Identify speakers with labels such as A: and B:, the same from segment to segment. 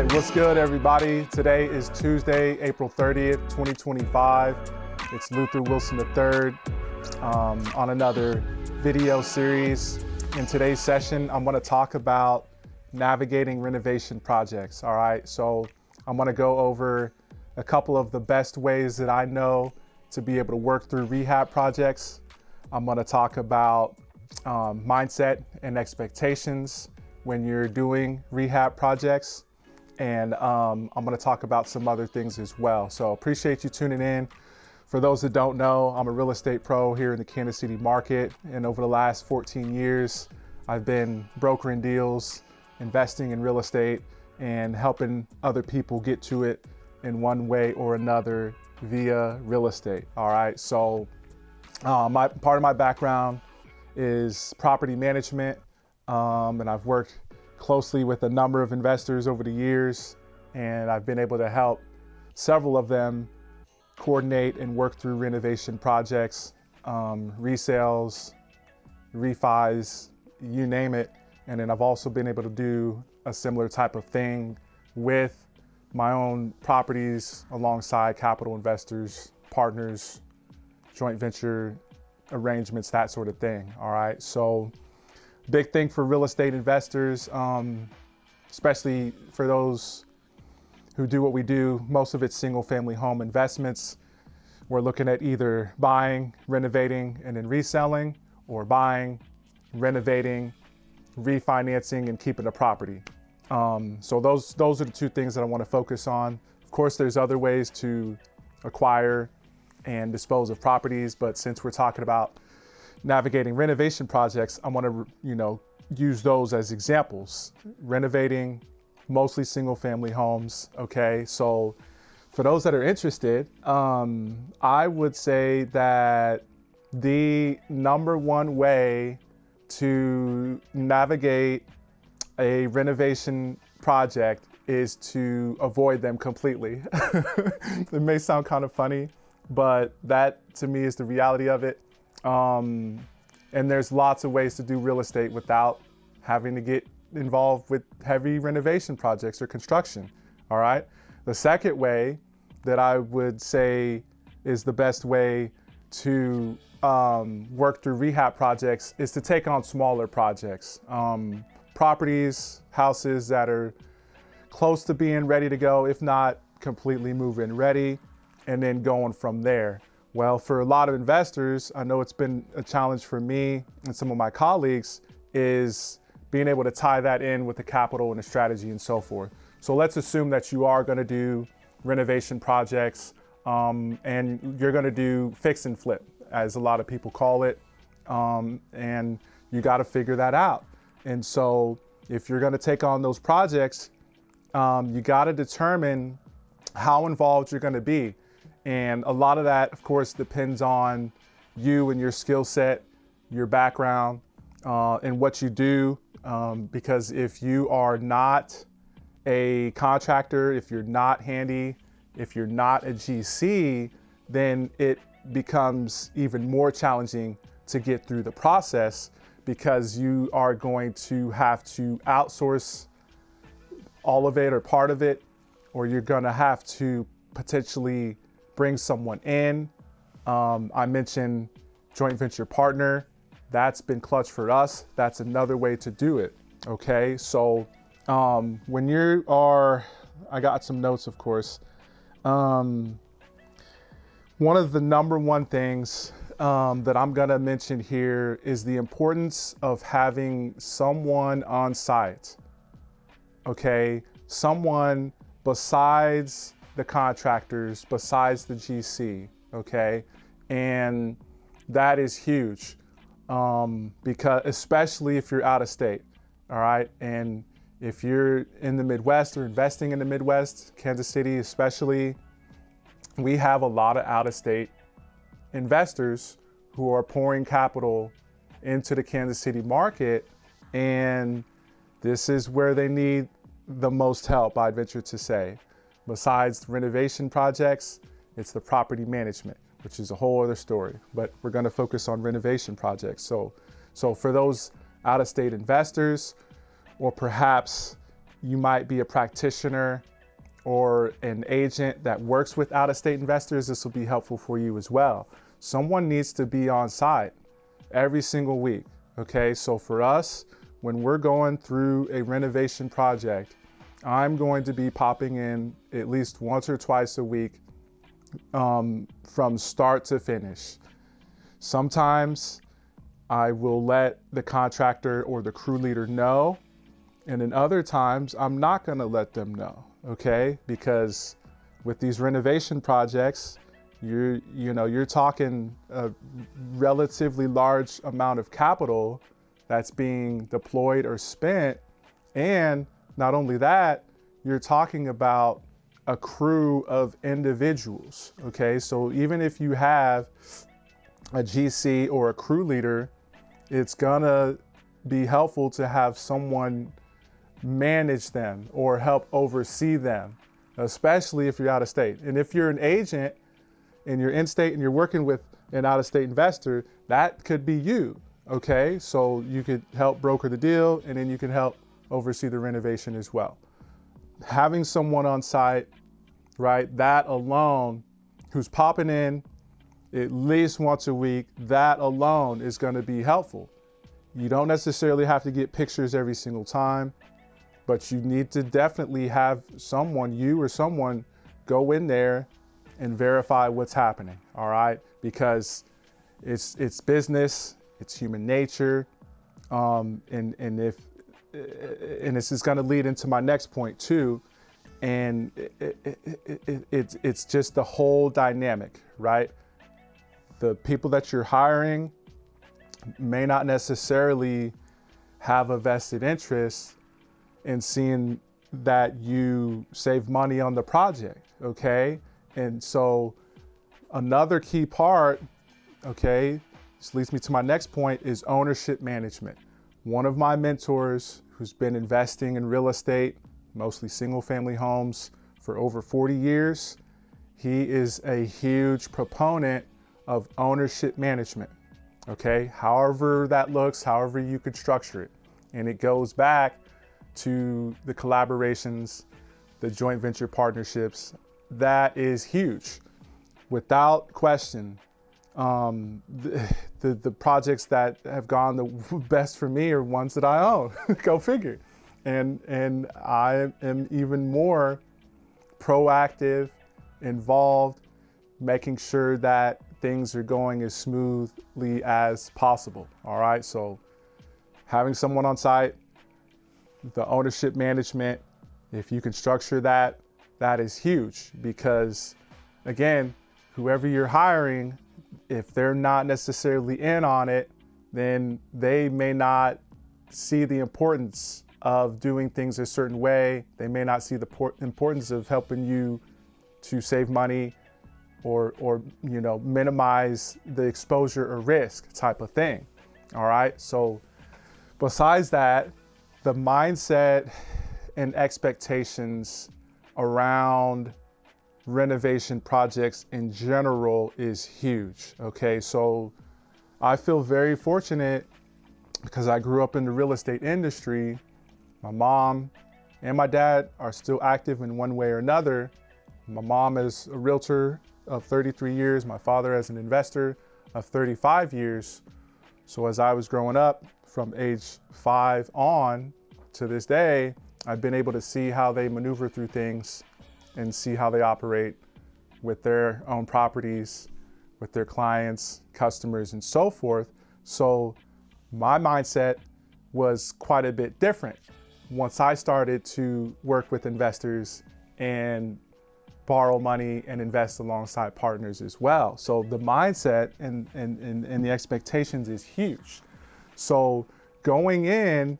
A: right, what's good, everybody? Today is Tuesday, April 30th, 2025. It's Luther Wilson III on another video series. In today's session, I'm going to talk about navigating renovation projects. All right, so I'm going to go over a couple of the best ways that I know to be able to work through rehab projects. I'm going to talk about mindset and expectations when you're doing rehab projects. And I'm going to talk about some other things as well. So appreciate you tuning in. For those that don't know, I'm a real estate pro here in the Kansas City market. And over the last 14 years, I've been brokering deals, investing in real estate, and helping other people get to it in one way or another via real estate. All right. So part of my background is property management. And I've worked closely with a number of investors over the years, and I've been able to help several of them coordinate and work through renovation projects, resales, refis, you name it. And then I've also been able to do a similar type of thing with my own properties alongside capital investors, partners, joint venture arrangements, that sort of thing. All right. So big thing for real estate investors, especially for those who do what we do. Most of it's single family home investments. We're looking at either buying, renovating, and then reselling, or buying, renovating, refinancing, and keeping the property. So those are the two things that I want to focus on. Of course, there's other ways to acquire and dispose of properties, but since we're talking about navigating renovation projects, I want to, use those as examples. Renovating mostly single family homes. Okay. So for those that are interested, I would say that the number one way to navigate a renovation project is to avoid them completely. It may sound kind of funny, but that to me is the reality of it. And there's lots of ways to do real estate without having to get involved with heavy renovation projects or construction. All right. The second way that I would say is the best way to work through rehab projects is to take on smaller projects, properties, houses that are close to being ready to go, if not completely move-in ready, and then going from there. Well, for a lot of investors, I know it's been a challenge for me and some of my colleagues, is being able to tie that in with the capital and the strategy and so forth. So let's assume that you are going to do renovation projects and you're going to do fix and flip, as a lot of people call it. And you got to figure that out. And so if you're going to take on those projects, you got to determine how involved you're going to be. And a lot of that, of course, depends on you and your skill set, your background, and what you do. Because if you are not a contractor, if you're not handy, if you're not a GC, then it becomes even more challenging to get through the process, because you are going to have to outsource all of it or part of it, or you're going to have to potentially bring someone in. I mentioned joint venture partner. That's been clutch for us. That's another way to do it. Okay. So when you are, I got some notes, of course. One of the number one things that I'm going to mention here is the importance of having someone on site. Okay. Someone besides the contractors, besides the GC, okay? And that is huge, because especially if you're out of state, all right? And if you're in the Midwest or investing in the Midwest, Kansas City especially, we have a lot of out-of-state investors who are pouring capital into the Kansas City market, and this is where they need the most help, I'd venture to say. Besides renovation projects, it's the property management, which is a whole other story, but we're going to focus on renovation projects. So for those out-of-state investors, or perhaps you might be a practitioner or an agent that works with out-of-state investors, this will be helpful for you as well. Someone needs to be on site every single week, okay? So for us, when we're going through a renovation project, I'm going to be popping in at least once or twice a week from start to finish. Sometimes I will let the contractor or the crew leader know, and in other times I'm not gonna let them know, okay? Because with these renovation projects, you're talking a relatively large amount of capital that's being deployed or spent. And not only that, you're talking about a crew of individuals, okay? So even if you have a GC or a crew leader, it's gonna be helpful to have someone manage them or help oversee them, especially if you're out of state. And if you're an agent and you're in state and you're working with an out-of-state investor, that could be you, okay? So you could help broker the deal, and then you can help oversee the renovation as well. Having someone on site, right, that alone, who's popping in at least once a week, that alone is gonna be helpful. You don't necessarily have to get pictures every single time, but you need to definitely have someone, you or someone, go in there and verify what's happening, all right? Because it's business, it's human nature, and this is going to lead into my next point too, and it's just the whole dynamic, right? The people that you're hiring may not necessarily have a vested interest in seeing that you save money on the project, okay? And so another key part, okay, this leads me to my next point, is ownership management. One of my mentors who's been investing in real estate, mostly single family homes, for over 40 years, he is a huge proponent of ownership management, okay? However that looks, however you could structure it. And it goes back to the collaborations, the joint venture partnerships. That is huge. Without question, the projects that have gone the best for me are ones that I own. Go figure. And I am even more proactive, involved, making sure that things are going as smoothly as possible. All right. So having someone on site, the ownership management, if you can structure that, that is huge, because again, whoever you're hiring, if they're not necessarily in on it, then they may not see the importance of doing things a certain way. They may not see the importance of helping you to save money or minimize the exposure or risk type of thing. All right. So besides that, the mindset and expectations around renovation projects in general is huge. Okay, so I feel very fortunate because I grew up in the real estate industry. My mom and my dad are still active in one way or another. My mom is a realtor of 33 years, my father as an investor of 35 years. So as I was growing up from age 5 on to this day, I've been able to see how they maneuver through things and see how they operate with their own properties, with their clients, customers, and so forth. So my mindset was quite a bit different once I started to work with investors and borrow money and invest alongside partners as well. So the mindset and the expectations is huge. So going in,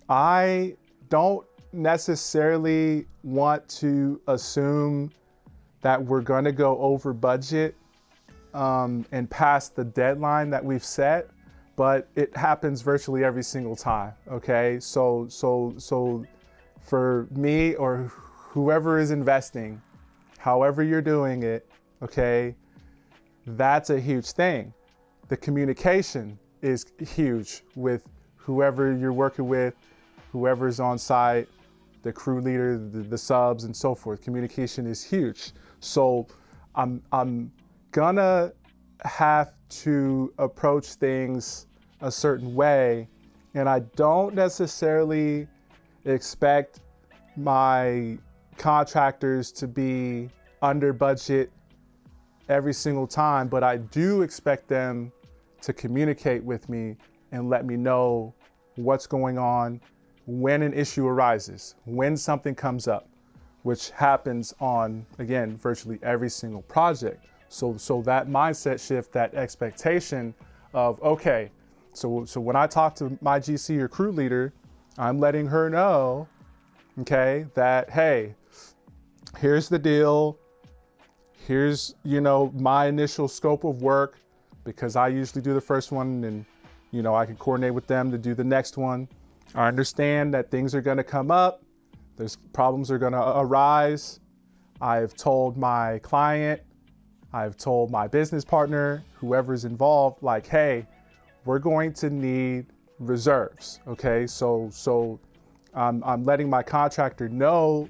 A: I don't necessarily want to assume that we're going to go over budget and past the deadline that we've set, but it happens virtually every single time. Okay, so for me or whoever is investing, however you're doing it, okay, that's a huge thing. The communication is huge with whoever you're working with, whoever's on site, the crew leader, the subs, and so forth. Communication is huge. So I'm gonna have to approach things a certain way, and I don't necessarily expect my contractors to be under budget every single time, but I do expect them to communicate with me and let me know what's going on when an issue arises, when something comes up, which happens on, again, virtually every single project. So that mindset shift, that expectation of, okay, so when I talk to my GC or crew leader, I'm letting her know, okay, that, hey, here's the deal. Here's, my initial scope of work, because I usually do the first one, and, I can coordinate with them to do the next one. I understand that things are going to come up. There's problems are going to arise. I've told my client, I've told my business partner, whoever's involved, like, hey, we're going to need reserves. Okay. So I'm letting my contractor know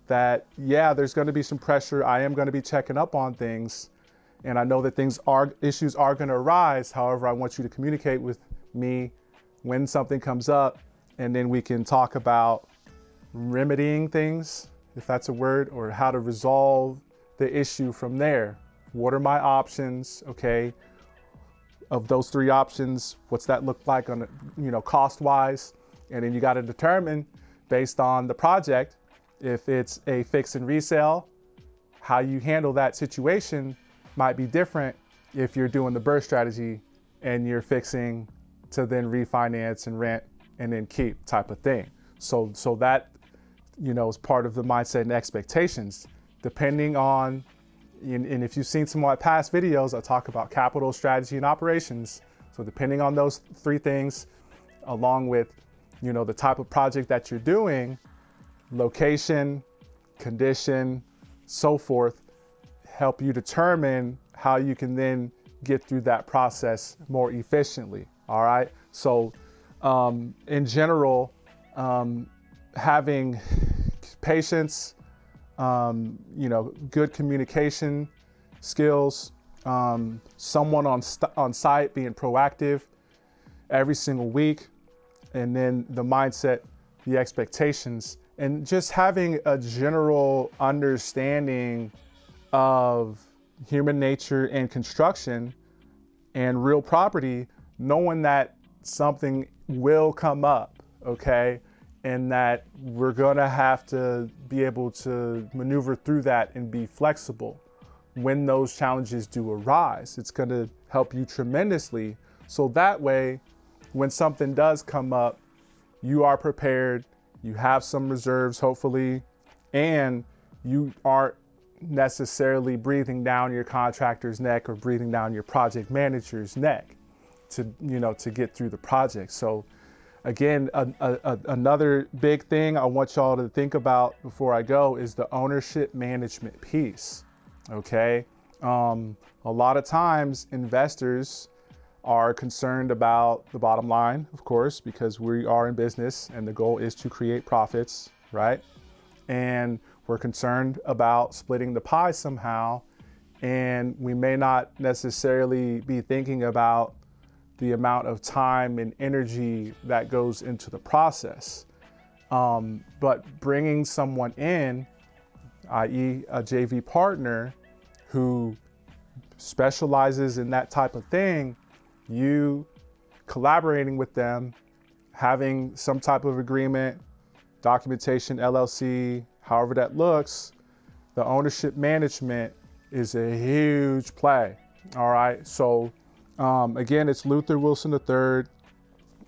A: that, yeah, there's going to be some pressure. I am going to be checking up on things. And I know that issues are going to arise. However, I want you to communicate with me when something comes up, and then we can talk about remedying things, if that's a word, or how to resolve the issue from there. What are my options? Okay. Of those three options, what's that look like on, cost wise? And then you got to determine based on the project, if it's a fix and resale, how you handle that situation might be different if you're doing the burst strategy and you're fixing to then refinance and rent and then keep type of thing. So that, is part of the mindset and expectations, depending on, and if you've seen some of my past videos, I talk about capital, strategy, and operations. So depending on those three things, along with, the type of project that you're doing, location, condition, so forth, help you determine how you can then get through that process more efficiently. All right. So in general, having patience, good communication skills, someone on site being proactive every single week, and then the mindset, the expectations, and just having a general understanding of human nature and construction and real property, knowing that something will come up, okay? And that we're gonna have to be able to maneuver through that and be flexible when those challenges do arise. It's gonna help you tremendously. So that way, when something does come up, you are prepared, you have some reserves, hopefully, and you aren't necessarily breathing down your contractor's neck or breathing down your project manager's neck to get through the project. So again, another big thing I want y'all to think about before I go is the ownership management piece. Okay. A lot of times investors are concerned about the bottom line, of course, because we are in business and the goal is to create profits, right? And we're concerned about splitting the pie somehow, and we may not necessarily be thinking about the amount of time and energy that goes into the process. But bringing someone in, i.e. a JV partner who specializes in that type of thing, you collaborating with them, having some type of agreement, documentation, LLC, however that looks, the ownership management is a huge play. All right. So again, it's Luther Wilson III,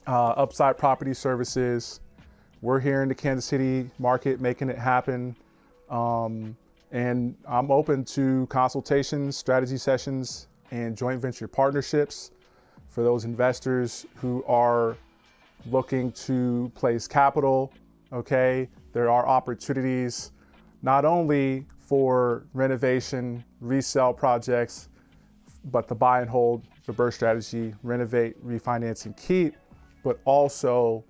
A: Upside Property Services. We're here in the Kansas City market making it happen. And I'm open to consultations, strategy sessions, and joint venture partnerships for those investors who are looking to place capital. Okay, there are opportunities not only for renovation, resale projects, but the buy and hold, the burst strategy, renovate, refinance, and keep, but also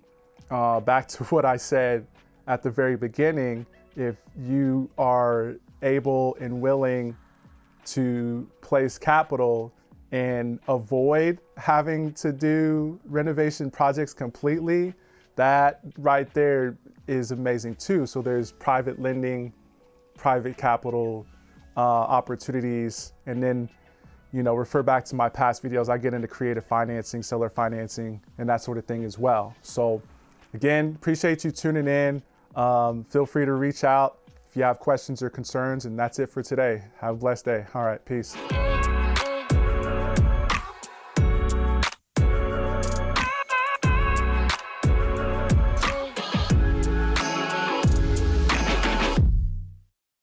A: back to what I said at the very beginning, if you are able and willing to place capital and avoid having to do renovation projects completely, that right there is amazing too. So there's private lending, private capital opportunities, and then, you know, refer back to my past videos. I get into creative financing, seller financing, and that sort of thing as well. So again, appreciate you tuning in. Feel free to reach out if you have questions or concerns, and that's it for today. Have a blessed day. All right, peace.